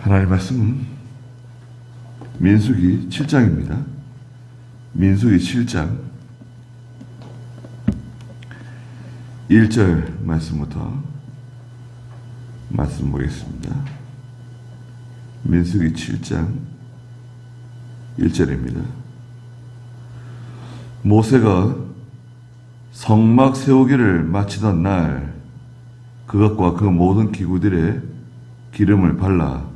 하나님의 말씀은 민수기 7장입니다. 민수기 7장 1절 말씀부터 말씀 보겠습니다. 민수기 7장 1절입니다. 모세가 성막 세우기를 마치던 날 그것과 그 모든 기구들에 기름을 발라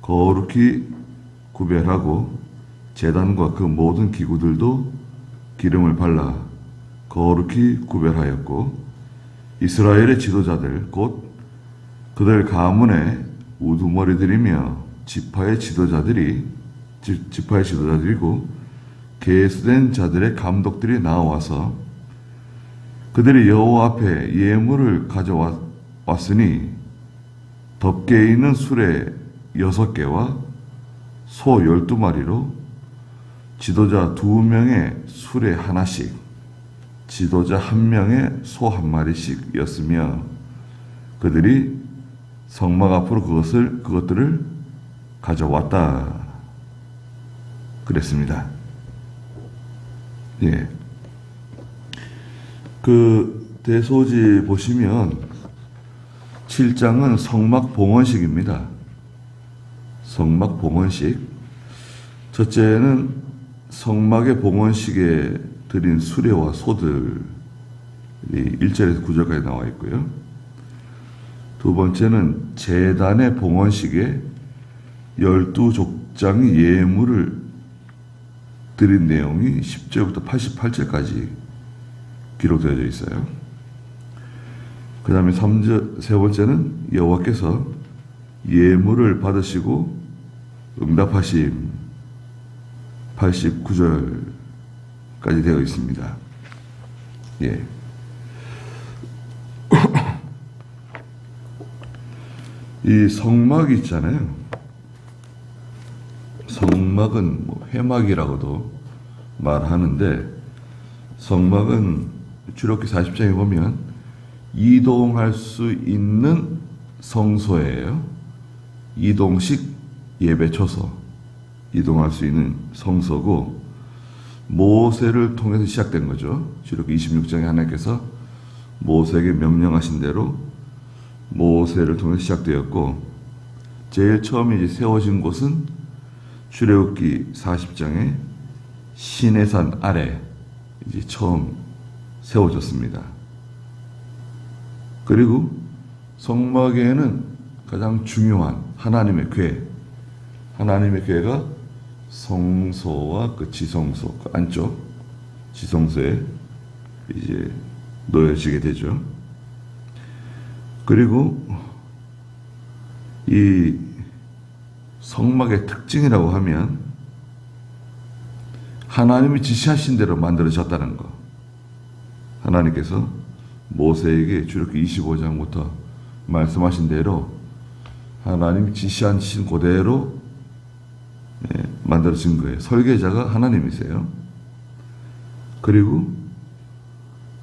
거룩히 구별하고 제단과 그 모든 기구들도 기름을 발라 거룩히 구별하였고 이스라엘의 지도자들 곧 그들 가문의 우두머리들이며 지파의 지도자들이고 계수된 자들의 감독들이 나와서 그들이 여호와 앞에 예물을 가져왔으니 덮개 있는 수레 6개와 소 12마리로 지도자 2명의 수레 하나씩 지도자 1명의 소 1마리씩이었으며 그들이 성막 앞으로 그것들을 가져왔다 그랬습니다. 예. 그 대소지 보시면 7장은 성막 봉헌식입니다. 성막 봉헌식. 첫째는 성막의 봉헌식에 드린 수레와 소들이 1절에서 9절까지 나와 있고요. 두 번째는 제단의 봉헌식에 12족장의 예물을 드린 내용이 10절부터 88절까지 기록되어져 있어요. 그 다음에 세 번째는 여호와께서 예물을 받으시고 응답하심 89절까지 되어 있습니다. 예. 이 성막이 있잖아요. 성막은 회막이라고도 말하는데 성막은 출애굽기 40장에 보면 이동할 수 있는 성소예요. 이동식 예배처소, 이동할 수 있는 성소고 모세를 통해서 시작된 거죠. 출애굽기 26장에 하나님께서 모세에게 명령하신 대로 모세를 통해서 시작되었고 제일 처음 이제 세워진 곳은 출애굽기 40장에 시내산 아래 이제 처음 세워졌습니다. 그리고 성막에는 가장 중요한 하나님의 궤가 성소와 그 지성소, 그 안쪽 지성소에 이제 놓여지게 되죠. 그리고 이 성막의 특징이라고 하면 하나님이 지시하신 대로 만들어졌다는 것. 하나님께서 모세에게 출애굽기 25장부터 말씀하신 대로 하나님이 지시하신 그대로 만들어진 거예요. 설계자가 하나님이세요. 그리고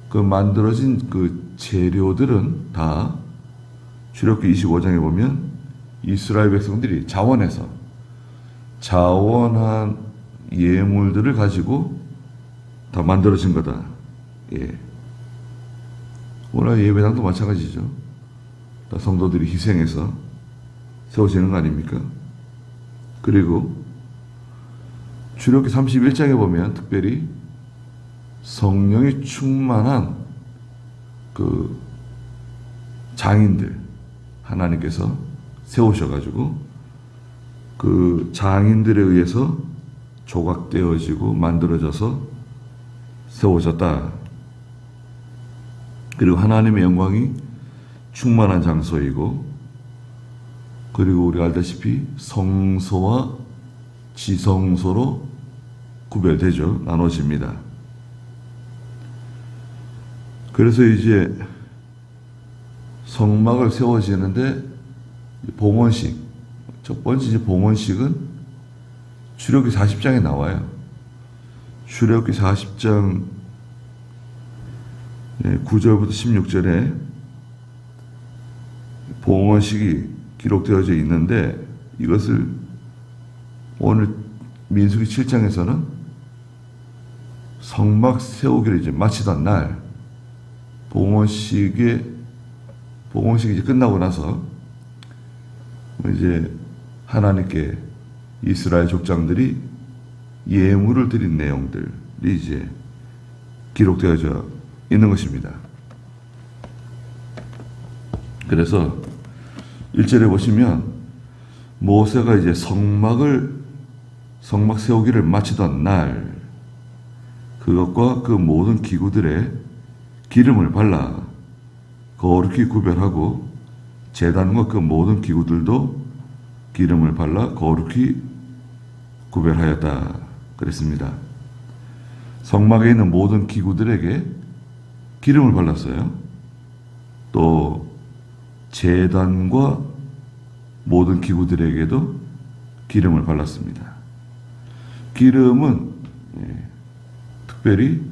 그 만들어진 그 재료들은 다 출애굽기 25장에 보면 이스라엘 백성들이 자원한 예물들을 가지고 다 만들어진 거다. 예. 오늘 예배당도 마찬가지죠. 다 성도들이 희생해서 세워지는 거 아닙니까? 그리고 출애굽기 31장에 보면 특별히 성령이 충만한 그 장인들 하나님께서 세우셔가지고 그 장인들에 의해서 조각되어지고 만들어져서 세워졌다. 그리고 하나님의 영광이 충만한 장소이고 그리고 우리가 알다시피 성소와 지성소로 구별되죠. 나눠집니다. 그래서 이제 성막을 세워지는데 봉헌식, 첫 번째 이제 봉헌식은 출애굽기 40장에 나와요. 출애굽기 40장 9절부터 16절에 봉헌식이 기록되어져 있는데 이것을 오늘 민수기 7장에서는 성막 세우기를 이제 마치던 날, 봉헌식이 이제 끝나고 나서 이제 하나님께 이스라엘 족장들이 예물을 드린 내용들이 이제 기록되어져 있는 것입니다. 그래서 1절에 보시면 모세가 이제 성막 세우기를 마치던 날, 그것과 그 모든 기구들에 기름을 발라 거룩히 구별하고 제단과 그 모든 기구들도 기름을 발라 거룩히 구별하였다 그랬습니다. 성막에 있는 모든 기구들에게 기름을 발랐어요. 또 제단과 모든 기구들에게도 기름을 발랐습니다. 기름은 특별히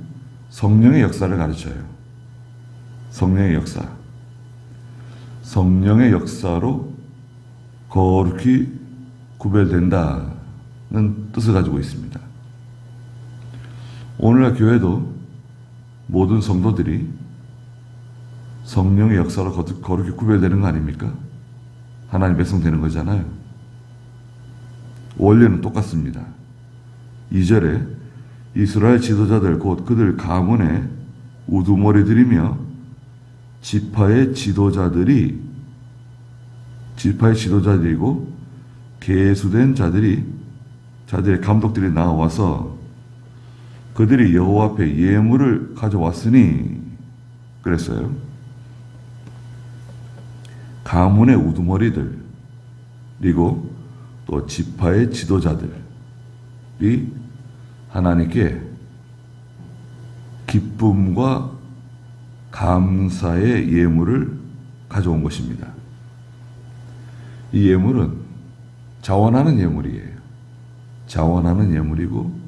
성령의 역사를 가르쳐요. 성령의 역사. 성령의 역사로 거룩히 구별된다는 뜻을 가지고 있습니다. 오늘날 교회도 모든 성도들이 성령의 역사로 거룩히 구별되는 거 아닙니까? 하나님 백성 되는 거잖아요. 원리는 똑같습니다. 2절에 이스라엘 지도자들 곧 그들 가문에 우두머리들이며 지파의 지도자들이고 계수된 자들의 감독들이 나와서 그들이 여호와 앞에 예물을 가져왔으니 그랬어요. 가문의 우두머리들 그리고 또 지파의 지도자들이 하나님께 기쁨과 감사의 예물을 가져온 것입니다. 이 예물은 자원하는 예물이에요. 자원하는 예물이고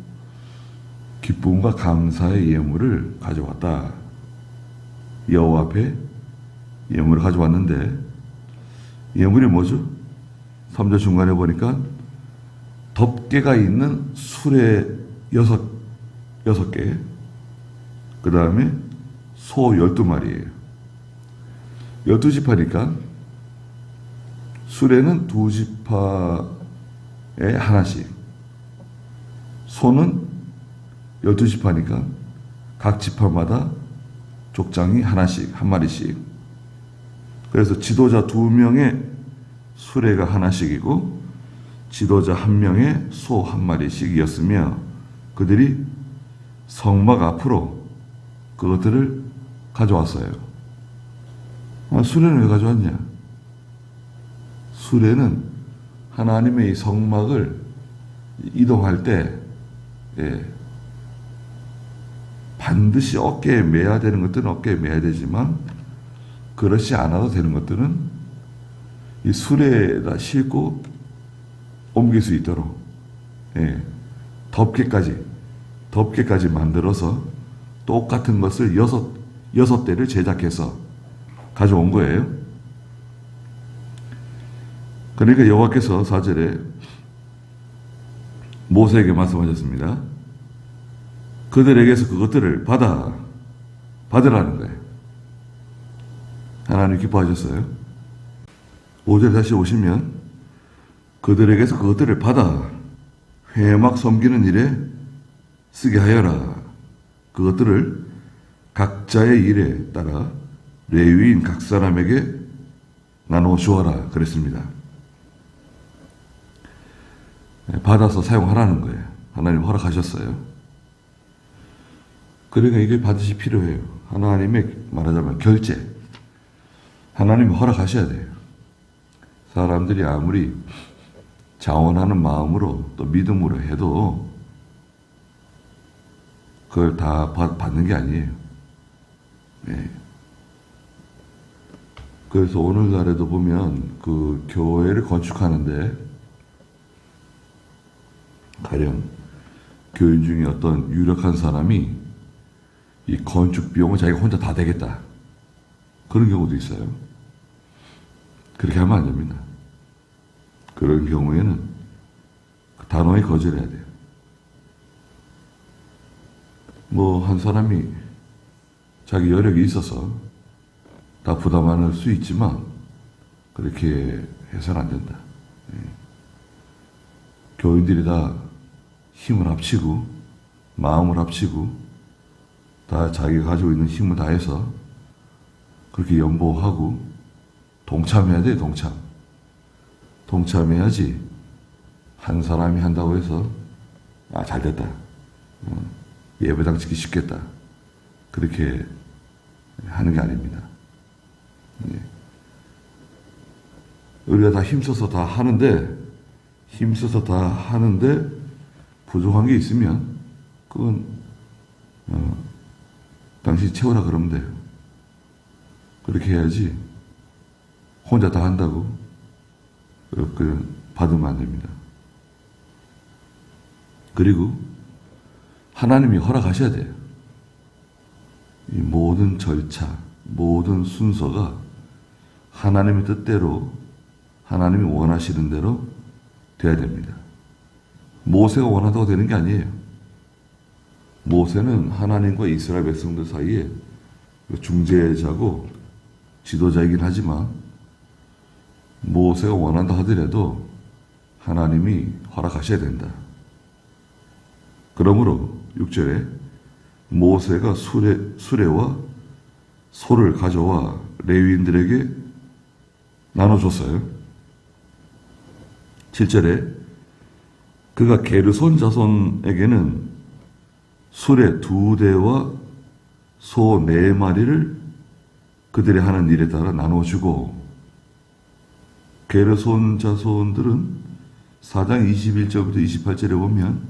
기쁨과 감사의 예물을 가져왔다. 여호와 앞에 예물을 가져왔는데 예물이 뭐죠? 3절 중간에 보니까 덮개가 있는 수레 6개, 그 다음에 소 12마리예요. 12지파니까 수레는 2지파에 하나씩, 소는 12지파니까 각 지파마다 족장이 하나씩, 한 마리씩. 그래서 지도자 2명의 수레가 하나씩이고 지도자 1명의 소 1마리씩이었으며 그들이 성막 앞으로 그것들을 가져왔어요. 수레는 왜 가져왔냐? 수레는 하나님의 이 성막을 이동할 때 반드시 어깨에 매야 되는 것들은 어깨에 매야 되지만 그렇지 않아도 되는 것들은 이 수레에다 싣고 옮길 수 있도록 덮개까지 만들어서 똑같은 것을 6대를 제작해서 가져온 거예요. 그러니까 여호와께서 4절에 모세에게 말씀하셨습니다. 그들에게서 그것들을 받으라는 거예요. 하나님 기뻐하셨어요. 5절 다시 오시면 그들에게서 그것들을 받아 회막 섬기는 일에 쓰게 하여라. 그것들을 각자의 일에 따라 레위인 각 사람에게 나누어 주어라 그랬습니다. 받아서 사용하라는 거예요. 하나님 허락하셨어요. 그러니까 이게 반드시 필요해요. 하나님의 말하자면 결제. 하나님이 허락하셔야 돼요. 사람들이 아무리 자원하는 마음으로 또 믿음으로 해도 그걸 다 받는 게 아니에요. 그래서 오늘날에도 보면 그 교회를 건축하는데 가령 교인 중에 어떤 유력한 사람이 이 건축 비용을 자기가 혼자 다 대겠다. 그런 경우도 있어요. 그렇게 하면 안 됩니다. 그런 경우에는 단호히 거절해야 돼요. 뭐 한 사람이 자기 여력이 있어서 다 부담할 수 있지만 그렇게 해서는 안 된다. 교인들이 다 힘을 합치고 마음을 합치고 다 자기가 가지고 있는 힘을 다해서 그렇게 연보하고 동참해야 돼. 동참해야지 한 사람이 한다고 해서 잘됐다. 예배당 지키기 쉽겠다. 그렇게 하는 게 아닙니다. 우리가 다 힘써서 다 하는데 부족한 게 있으면 그건 당신이 채우라 그러면 돼요. 그렇게 해야지 혼자 다 한다고 받으면 안 됩니다. 그리고 하나님이 허락하셔야 돼요. 이 모든 절차, 모든 순서가 하나님의 뜻대로 하나님이 원하시는 대로 돼야 됩니다. 모세가 원한다고 되는 게 아니에요. 모세는 하나님과 이스라엘 백성들 사이에 중재자고 지도자이긴 하지만 모세가 원한다 하더라도 하나님이 허락하셔야 된다. 그러므로 6절에 모세가 수레와 소를 가져와 레위인들에게 나눠줬어요. 7절에 그가 게르손 자손에게는 수레 2대와 소 4마리를 그들이 하는 일에 따라 나눠주고, 게르손 자손들은 4장 21절부터 28절에 보면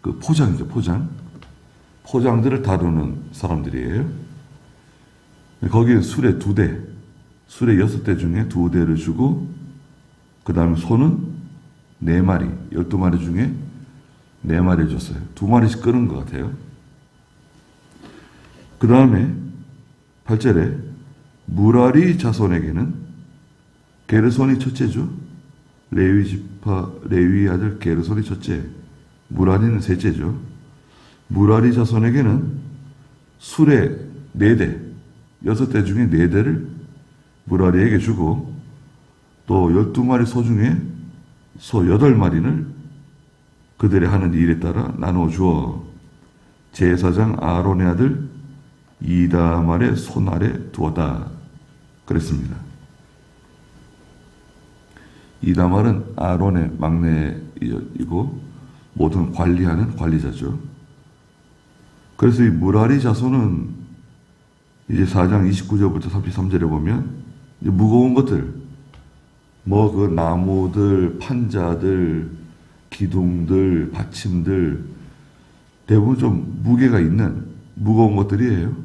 그 포장이죠, 포장들을 다루는 사람들이에요. 거기에 수레 2대, 수레 6대 중에 2대를 주고, 그 다음에 소는 4마리, 12마리 중에 4마리를 줬어요. 2마리씩 끄는 것 같아요. 그 다음에 8절에 무라리 자손에게는, 게르손이 첫째죠. 레위 아들 게르손이 첫째, 무라리는 셋째죠. 무라리 자손에게는 수레 4대, 6대 중에 4대를 무라리에게 주고, 또 12마리 소 중에 소 8마리를 그들의 하는 일에 따라 나누어 주어 제사장 아론의 아들 이다말의 손 아래 두었다 그랬습니다. 이다말은 아론의 막내이고 모든 관리하는 관리자죠. 그래서 이 무라리 자손은 이제 4장 29절부터 33절에 보면 이제 무거운 것들, 뭐 그 나무들, 판자들, 기둥들, 받침들, 대부분 좀 무게가 있는 무거운 것들이에요.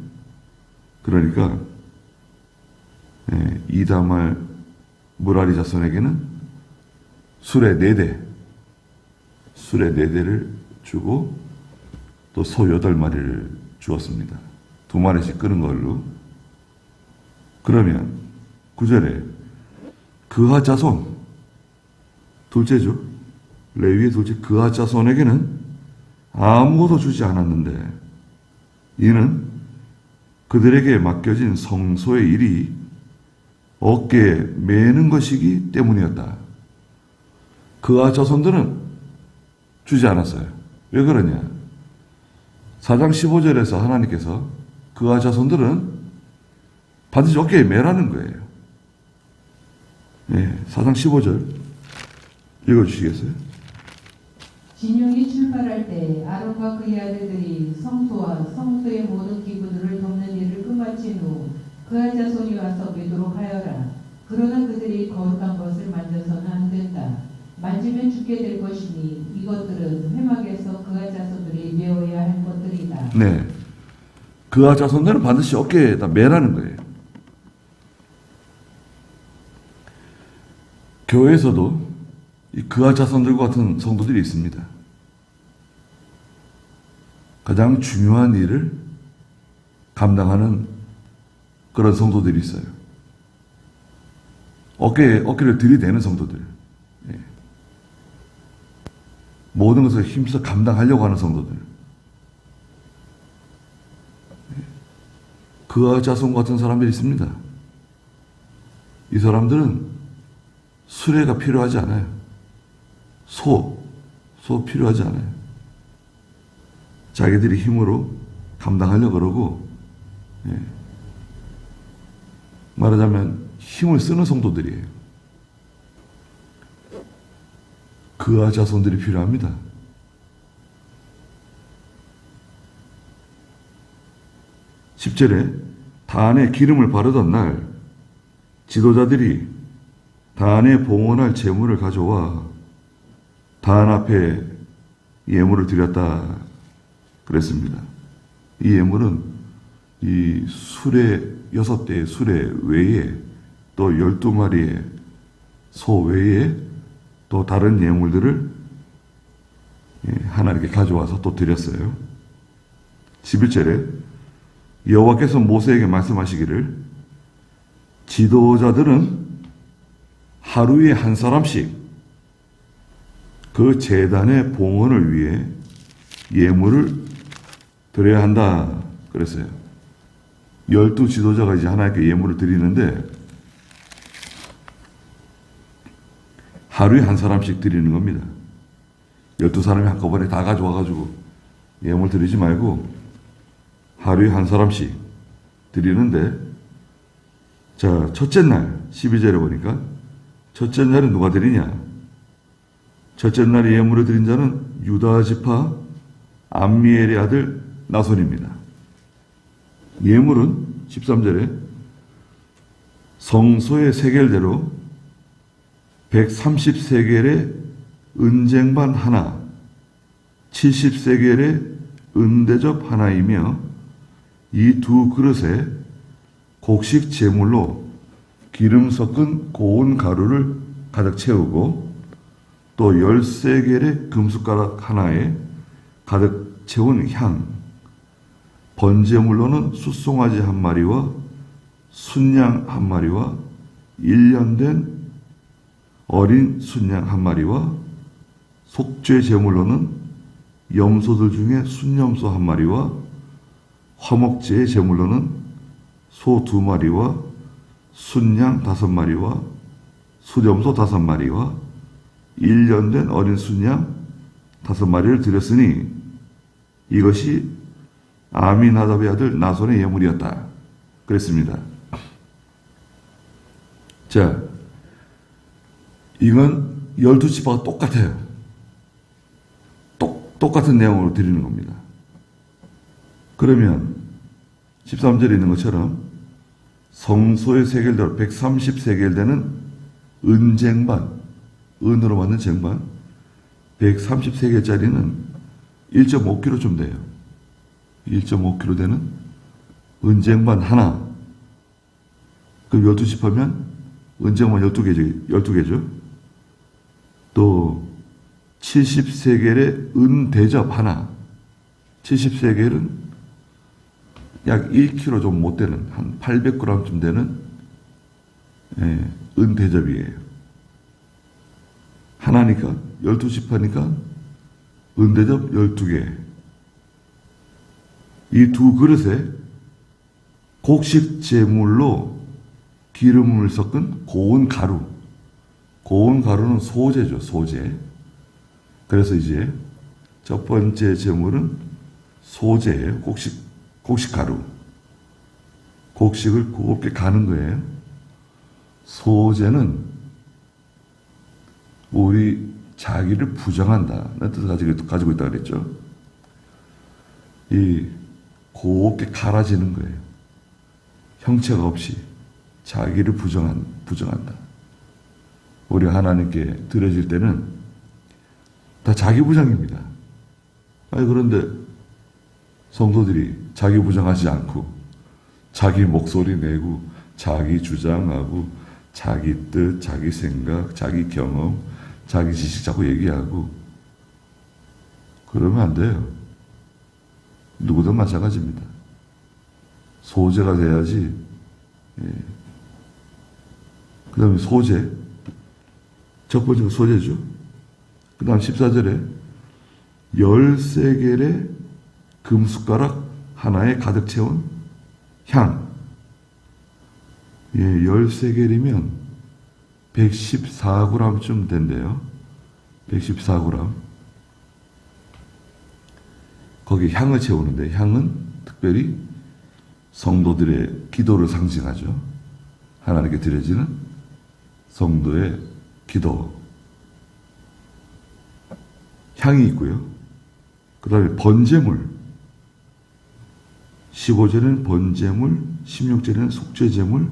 그러니까 이다말 무라리 자손에게는 수레 4대를 주고 또 소 8마리를 주었습니다. 2마리씩 끄는 걸로. 그러면 9절에 그하 자손, 둘째죠. 레위의 둘째 그하 자손에게는 아무것도 주지 않았는데, 이는 그들에게 맡겨진 성소의 일이 어깨에 매는 것이기 때문이었다. 그하 자손들은 주지 않았어요. 왜 그러냐? 4장 15절에서 하나님께서 그하 자손들은 반드시 어깨에 매라는 거예요. 4장 15절 읽어주시겠어요? 진영이 출발할 때 아론과 그의 아들들이 성소와 성소의 모든 기구들을 돕는 일을 끝마친 후 그의 자손이 와서 매도록 하여라. 그러나 그들이 거룩한 것을 만져서는 안 된다. 만지면 죽게 될 것이니 이것들은 회막에서 그의 자손들이 메어야 할 것들이다. 네, 그의 자손들은 반드시 어깨에다 매라는 거예요. 교회에서도 이 그하 자손들과 같은 성도들이 있습니다. 가장 중요한 일을 감당하는 그런 성도들이 있어요. 어깨를 들이대는 성도들. 모든 것을 힘써 감당하려고 하는 성도들. 그와 자손 같은 사람들이 있습니다. 이 사람들은 수레가 필요하지 않아요. 소 필요하지 않아요. 자기들이 힘으로 감당하려고 그러고, 말하자면 힘을 쓰는 성도들이에요. 그와 자손들이 필요합니다. (10절에) 단에 기름을 바르던 날 지도자들이 단에 봉헌할 제물을 가져와 단 앞에 예물을 드렸다 그랬습니다. 이 예물은 이 수레 6대의 수레 외에 또 12마리의 소 외에 또 다른 예물들을 하나 이렇게 가져와서 또 드렸어요. 11절에 여호와께서 모세에게 말씀하시기를 지도자들은 하루에 한 사람씩 그 제단의 봉헌을 위해 예물을 드려야 한다 그랬어요. 12 지도자가 이제 하나님께 예물을 드리는데 하루에 한 사람씩 드리는 겁니다. 12사람이 한꺼번에 다 가져와가지고 예물 드리지 말고 하루에 한 사람씩 드리는데, 자, 첫째 날 12절에 보니까 첫째 날은 누가 드리냐? 첫째 날에 예물을 드린 자는 유다 지파 암미엘의 아들 나손입니다. 예물은 13절에 성소의 세겔대로 130세겔의 은쟁반 하나, 70세겔의 은대접 하나이며 이 두 그릇에 곡식 제물로 기름 섞은 고운 가루를 가득 채우고 또 13개의 금숟가락 하나에 가득 채운 향, 번제물로는 숫송아지 한 마리와 순양 한 마리와 1년 된 어린 순양 한 마리와 속죄 제물로는 염소들 중에 순염소 한 마리와 화목제의 제물로는 소 2마리와 순양 5마리와 수염소 5마리와 1년 된 어린 순양 5마리를 드렸으니 이것이 아미나답의 아들 나손의 예물이었다 그랬습니다. 자, 이건 12지파가 똑같아요. 똑같은 내용으로 드리는 겁니다. 그러면 13절에 있는 것처럼 성소의 세겔대로 130세겔 되는 은쟁반, 은으로 만든 쟁반 130세겔짜리는 1.5kg쯤 돼요. 1.5kg 되는 은쟁반 하나. 그럼 12지파면 은쟁반 12개죠. 또 70세겔의 은대접 하나. 70세겔은 약 1kg 좀 못 되는 한 800g쯤 되는 은대접이에요. 하나니까 12지파니까 은대접 12개. 이 두 그릇에 곡식 제물로 기름을 섞은 고운 가루. 고운 가루는 소재죠, 소재. 그래서 이제 첫 번째 제물은 소재예요. 곡식 가루. 곡식을 곱게 가는 거예요. 소재는 우리 자기를 부정한다. 는 뜻을 가지고 있다 그랬죠. 이 곱게 갈아지는 거예요. 형체가 없이 자기를 부정한다. 우리 하나님께 드려질 때는 다 자기 부정입니다. 아니, 그런데 성도들이 자기 부정하지 않고 자기 목소리 내고 자기 주장하고 자기 뜻, 자기 생각, 자기 경험, 자기 지식 자꾸 얘기하고 그러면 안 돼요. 누구든 마찬가지입니다. 소재가 돼야지. 그 다음에 소재. 첫 번째가 소재죠. 그 다음 14절에 13개의 금숟가락 하나에 가득 채운 향. 예, 13개이면 114g쯤 된대요. 114g. 거기 향을 채우는데, 향은 특별히 성도들의 기도를 상징하죠. 하나님께 드려지는 성도의 기도. 향이 있고요. 그 다음에 번제물. 15절에는 번제물, 16절에는 속죄제물,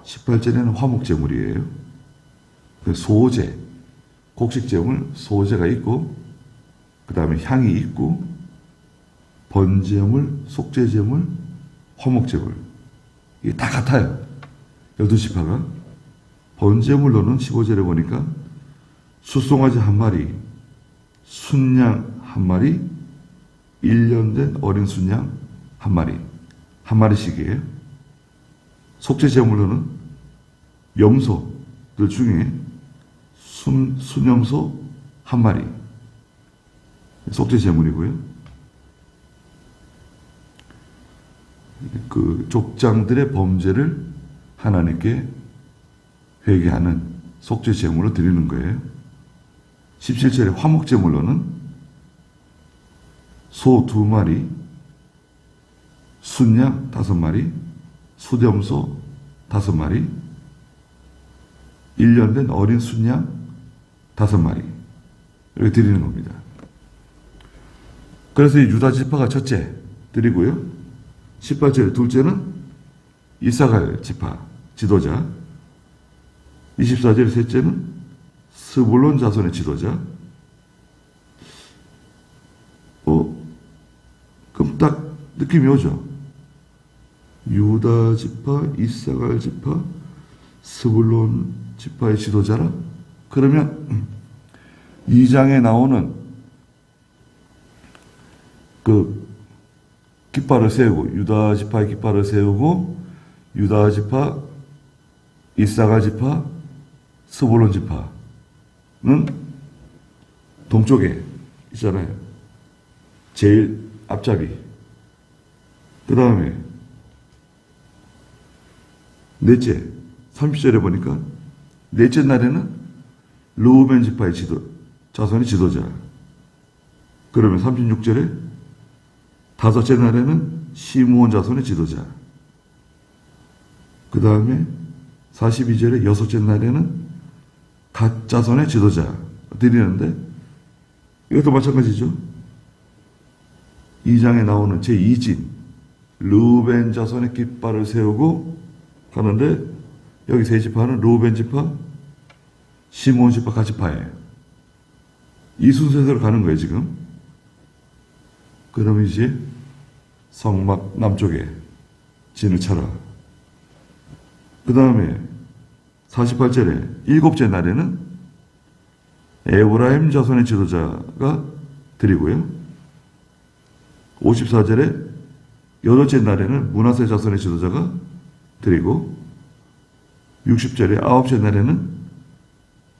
18절에는 화목제물이에요. 소제, 곡식제물, 소제가 있고, 그 다음에 향이 있고, 번제물, 속죄제물, 화목제물. 이게 다 같아요. 12지파가. 번제물로는 15절에 보니까 숫송아지 한 마리, 순양 한 마리, 1년 된 어린 순양 한 마리, 한 마리씩이에요. 속죄제물로는 염소들 중에 순염소 한 마리, 속죄제물이고요. 그 족장들의 범죄를 하나님께 회개하는 속죄제물을 드리는 거예요. 17절에 화목제물로는 소 2마리, 순양 5마리, 수염소 5마리, 1년 된 어린 순양 5마리, 이렇게 드리는 겁니다. 그래서 이 유다 지파가 첫째 드리고요. 18절에 둘째는 이사갈 지파 지도자, 24절에 셋째는 스불론 자손의 지도자. 그럼 딱 느낌이 오죠. 유다 지파, 이사갈 지파, 스불론 지파의 지도자라? 그러면 2장에 나오는 그 깃발을 세우고, 유다 지파의 깃발을 세우고, 유다 지파, 이사갈 지파, 스불론 지파는 동쪽에 있잖아요. 제일 앞잡이. 그 다음에 넷째, 30절에 보니까 넷째 날에는 르우벤 지파의 자손의 지도자. 그러면 36절에 다섯째 날에는 시므온 자손의 지도자. 그 다음에 42절에 여섯째 날에는 갓 자손의 지도자 드리는데, 이것도 마찬가지죠. 2장에 나오는 제2진 르우벤 자손의 깃발을 세우고 가는데, 여기 세 지파는 르우벤 지파, 시므온 지파, 갓 지파예요. 이 순서대로 가는 거예요 지금. 그럼 이제 성막 남쪽에 진을 쳐라. 그 다음에 48절에 일곱째 날에는 에브라임 자손의 지도자가 드리고요. 54절에 여덟째 날에는 므낫세 자손의 지도자가 드리고, 60절에 아홉째 날에는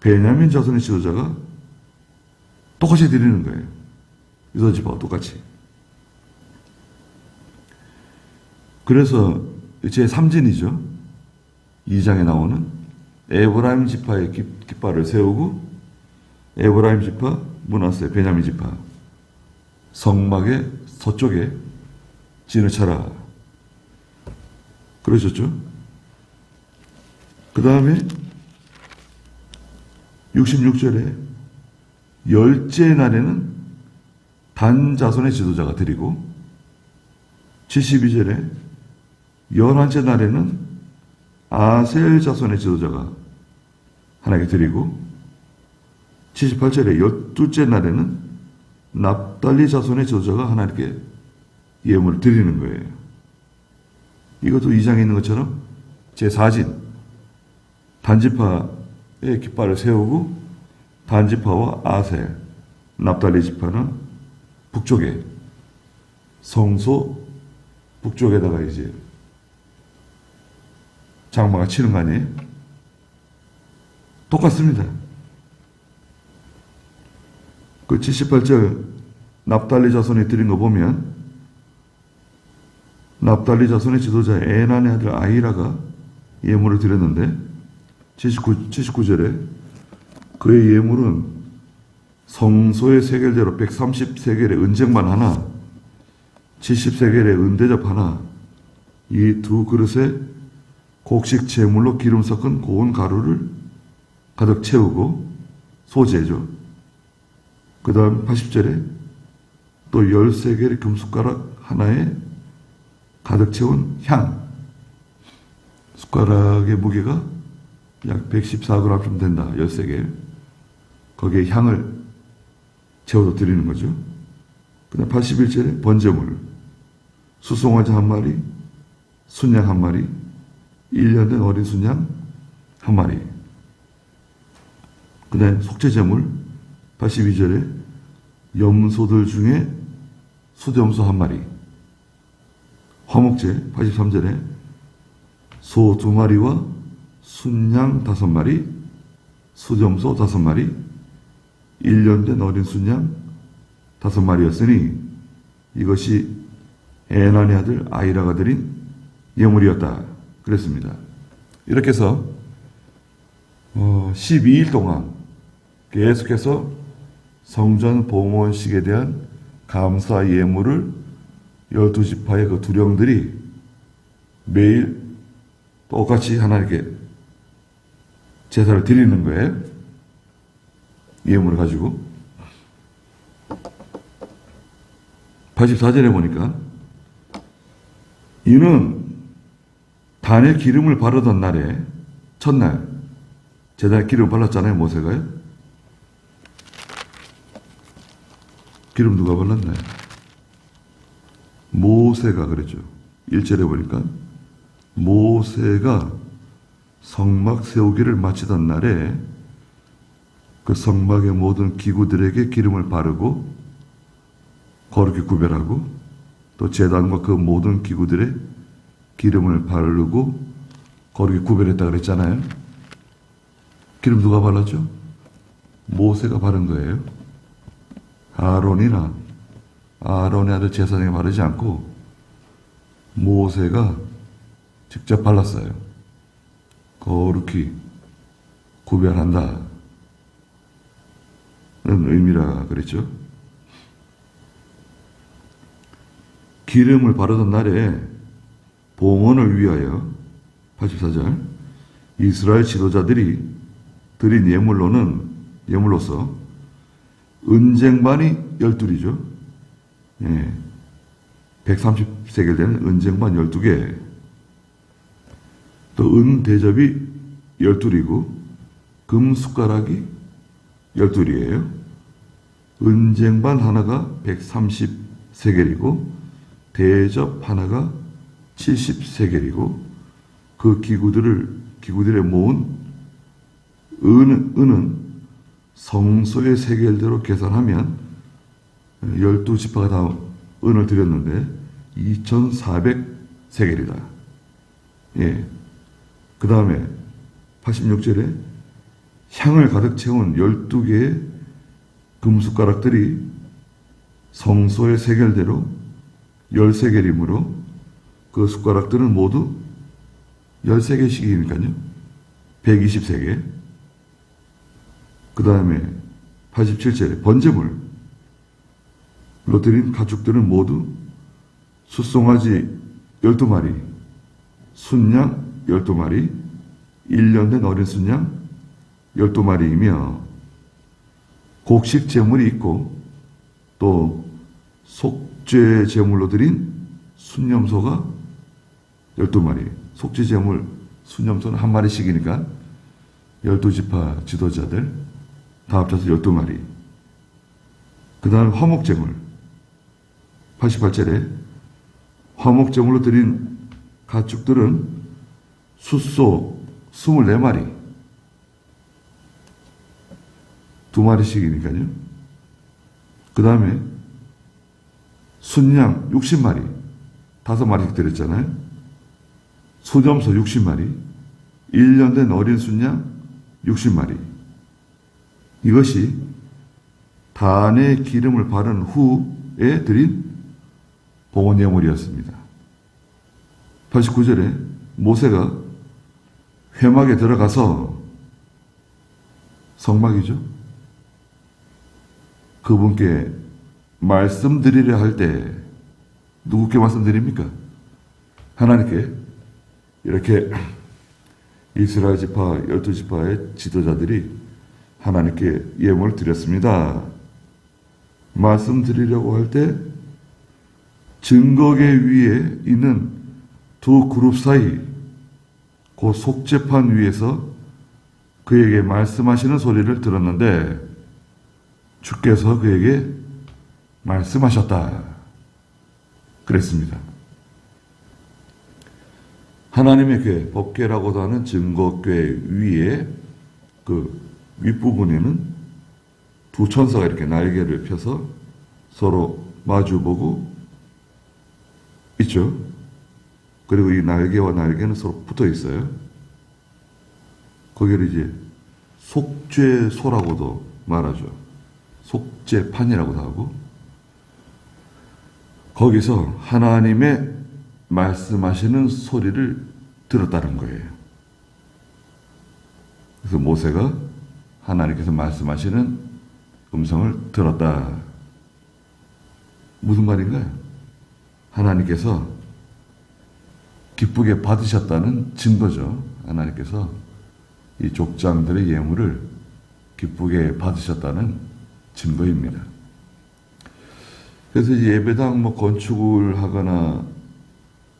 베냐민 자손의 지도자가 똑같이 드리는 거예요. 유다 지파와 똑같이. 그래서 제3진이죠. 2장에 나오는 에브라임 지파의 깃발을 세우고, 에브라임 지파, 므낫세, 베냐민 지파, 성막의 서쪽에 진을 쳐라. 그러셨죠? 그 다음에 66절에 열째 날에는 단 자손의 지도자가 드리고, 72절에 11째 날에는 아셀 자손의 지도자가 하나님께 드리고, 78절에 12째 날에는 납달리 자손의 지도자가 하나님께 예물을 드리는 거예요. 이것도 2장에 있는 것처럼 제4진 단지파의 깃발을 세우고, 단지파와 아셀, 납달리 지파는 북쪽에, 성소 북쪽에다가 이제 장마가 치는 거 아니에요? 똑같습니다. 그 78절 납달리 자손이 드린 거 보면 납달리 자손의 지도자 에난의 아들 아히라가 예물을 드렸는데 79절에 그의 예물은 성소의 세겔대로 130세겔의 은쟁반 하나, 70세겔의 은대접 하나, 이 두 그릇에 곡식 제물로 기름 섞은 고운 가루를 가득 채우고 소재죠. 그 다음 80절에 또 13개의 금숟가락 하나에 가득 채운 향. 숟가락의 무게가 약 114g쯤 된다. 13개. 거기에 향을 채워서 드리는 거죠. 그 다음 81절에 번제물. 수송아지 한 마리, 순양 한 마리, 1년 된 어린 순양 한 마리. 그 다음 속죄제물 82절에 염소들 중에 수염소 한 마리. 화목제 83절에 소 2마리와 순양 5마리, 수염소 5마리, 1년 된 어린 순양 5마리였으니 이것이 에난의 아들 아히라가 드린 예물이었다. 그랬습니다. 이렇게 해서 12일 동안 계속해서 성전 봉헌식에 대한 감사 예물을 12지파의 그 두령들이 매일 똑같이 하나님께 제사를 드리는 거예요. 예물을 가지고. 84절에 보니까 이는 단에 기름을 바르던 날에 첫날 제단에 기름 발랐잖아요. 모세가요. 기름 누가 발랐나요? 모세가 그랬죠. 1절에 보니까 모세가 성막 세우기를 마치던 날에 그 성막의 모든 기구들에게 기름을 바르고 거룩히 구별하고 또 제단과 그 모든 기구들에 기름을 바르고 거룩히 구별했다 그랬잖아요. 기름 누가 발랐죠? 모세가 바른 거예요. 아론의 아들 제사장이 바르지 않고 모세가 직접 발랐어요. 거룩히 구별한다. 는 의미라 그랬죠. 기름을 바르던 날에 봉헌을 위하여 84절 이스라엘 지도자들이 드린 예물로서 은쟁반이 12이죠. 예. 130세겔 되는 은쟁반 12개. 또 은대접이 12이고 금숟가락이 12이에요. 은쟁반 하나가 130세겔이고 대접 하나가 70세겔이고 그 기구들에 모은 은은 성소의 세겔대로 계산하면 12지파가 다 은을 드렸는데 2400세겔이다. 예. 그 다음에 86절에 향을 가득 채운 12개의 금숟가락들이 성소의 세겔대로 13개이므로 그 숟가락들은 모두 13개씩이니까요. 120세개. 그 다음에 87절에 번제물로 드린 가축들은 모두 숫송아지 12마리, 순양 12마리, 1년 된 어린 순양 12마리이며 곡식 제물이 있고 또 속죄 제물로 드린 순염소가 12마리. 속죄 제물 순염소는 한 마리씩이니까 12지파 지도자들 다 합쳐서 12마리. 그 다음 화목제물 88절에 화목제물로 드린 가축들은 숫소 24마리 2마리씩이니까요. 그 다음에 순양 60마리 5마리씩 드렸잖아요. 수점소 60마리 1년 된 어린 순양 60마리. 이것이 단의 기름을 바른 후에 드린 봉헌 예물이었습니다. 89절에 모세가 회막에 들어가서 성막이죠. 그분께 말씀드리려 할 때 누구께 말씀드립니까? 하나님께. 이렇게 이스라엘 지파 12지파의 지도자들이 하나님께 예물을 드렸습니다. 말씀드리려고 할 때 증거계 위에 있는 두 그룹 사이 그 속죄판 위에서 그에게 말씀하시는 소리를 들었는데 주께서 그에게 말씀하셨다 그랬습니다. 하나님의 궤, 법궤라고도 하는 증거궤 위에 그 윗부분에는 두 천사가 이렇게 날개를 펴서 서로 마주보고 있죠. 그리고 이 날개와 날개는 서로 붙어 있어요. 거기를 이제 속죄소라고도 말하죠. 속죄판이라고도 하고, 거기서 하나님의 말씀하시는 소리를 들었다는 거예요. 그래서 모세가 하나님께서 말씀하시는 음성을 들었다. 무슨 말인가요? 하나님께서 기쁘게 받으셨다는 증거죠. 하나님께서 이 족장들의 예물을 기쁘게 받으셨다는 증거입니다. 그래서 이제 예배당 건축을 하거나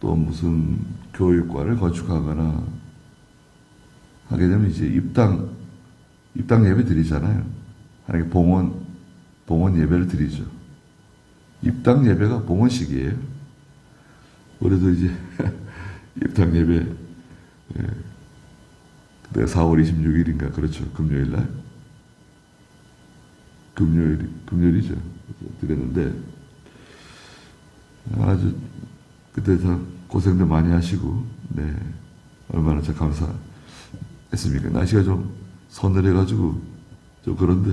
또 무슨 교육관을 건축하거나 하게 되면 이제 입당 예배 드리잖아요. 하나님께 봉헌 예배를 드리죠. 입당 예배가 봉헌식이에요. 우리도 이제 입당 예배, 그때 4월 26일인가 그렇죠. 금요일날 금요일이죠. 드렸는데 아주 그때 다 고생들 많이 하시고, 네, 얼마나 참 감사했습니까. 날씨가 좀 서늘해가지고 좀 그런데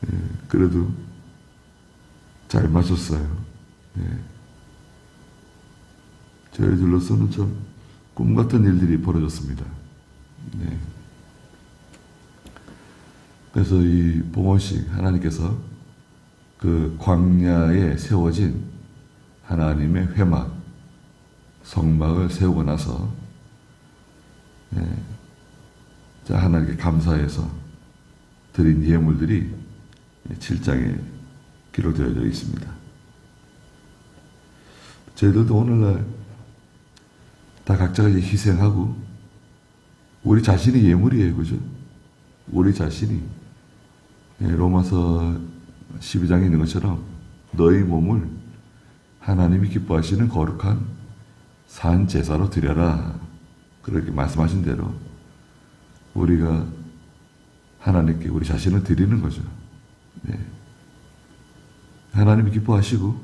네, 그래도 잘 마셨어요. 네. 저희들로서는 참 꿈같은 일들이 벌어졌습니다. 네. 그래서 이 봉헌식, 하나님께서 그 광야에 세워진 하나님의 회막, 성막을 세우고 나서 하나님께 감사해서 드린 예물들이 7장에 기록되어 있습니다. 저희들도 오늘날 다 각자가 이제 희생하고 우리 자신이 예물이에요. 그죠? 우리 자신이 로마서 12장에 있는 것처럼 너희 몸을 하나님이 기뻐하시는 거룩한 산 제사로 드려라. 그렇게 말씀하신 대로 우리가 하나님께 우리 자신을 드리는 거죠. 네. 하나님이 기뻐하시고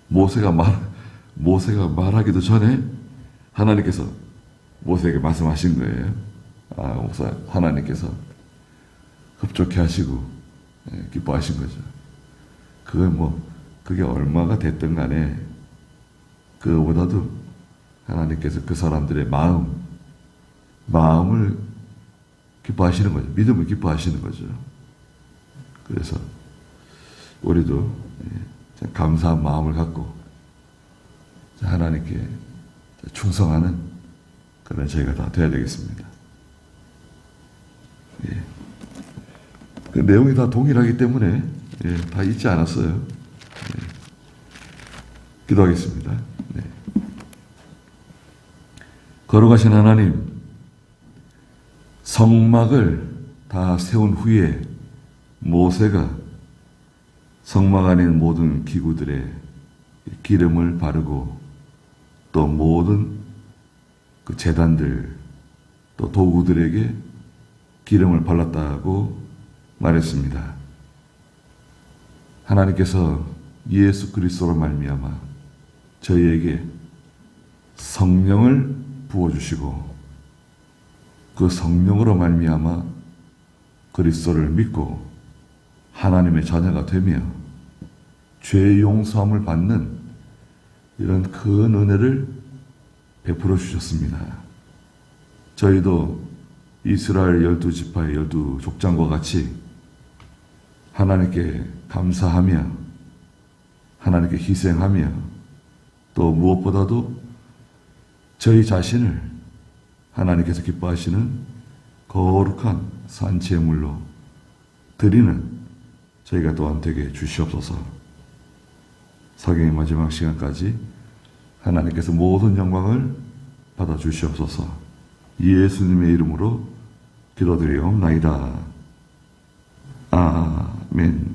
모세가 말하기도 전에 하나님께서 모세에게 말씀하신 거예요. 하나님께서 흡족해 하시고 기뻐하신 거죠. 그게 얼마가 됐든 간에 그거보다도 하나님께서 그 사람들의 마음을 기뻐하시는 거죠. 믿음을 기뻐하시는 거죠. 그래서 우리도 감사한 마음을 갖고 하나님께 충성하는 그런 저희가 다 되어야 되겠습니다. 예. 그 내용이 다 동일하기 때문에 다 잊지 않았어요. 기도하겠습니다. 네. 거룩하신 하나님, 성막을 다 세운 후에 모세가 성막 안에 있는 모든 기구들에 기름을 바르고 또 모든 그 제단들 또 도구들에게 기름을 발랐다고 말했습니다. 하나님께서 예수 그리스도로 말미암아 저희에게 성령을 부어주시고 그 성령으로 말미암아 그리스도를 믿고 하나님의 자녀가 되며 죄 용서함을 받는 이런 큰 은혜를 베풀어 주셨습니다. 저희도 이스라엘 12지파의 12족장과 같이 하나님께 감사하며 하나님께 희생하며 또 무엇보다도 저희 자신을 하나님께서 기뻐하시는 거룩한 산제물로 드리는 저희가 또한 되게 주시옵소서. 사경의 마지막 시간까지 하나님께서 모든 영광을 받아 주시옵소서. 예수님의 이름으로 기도드리옵나이다. 아멘.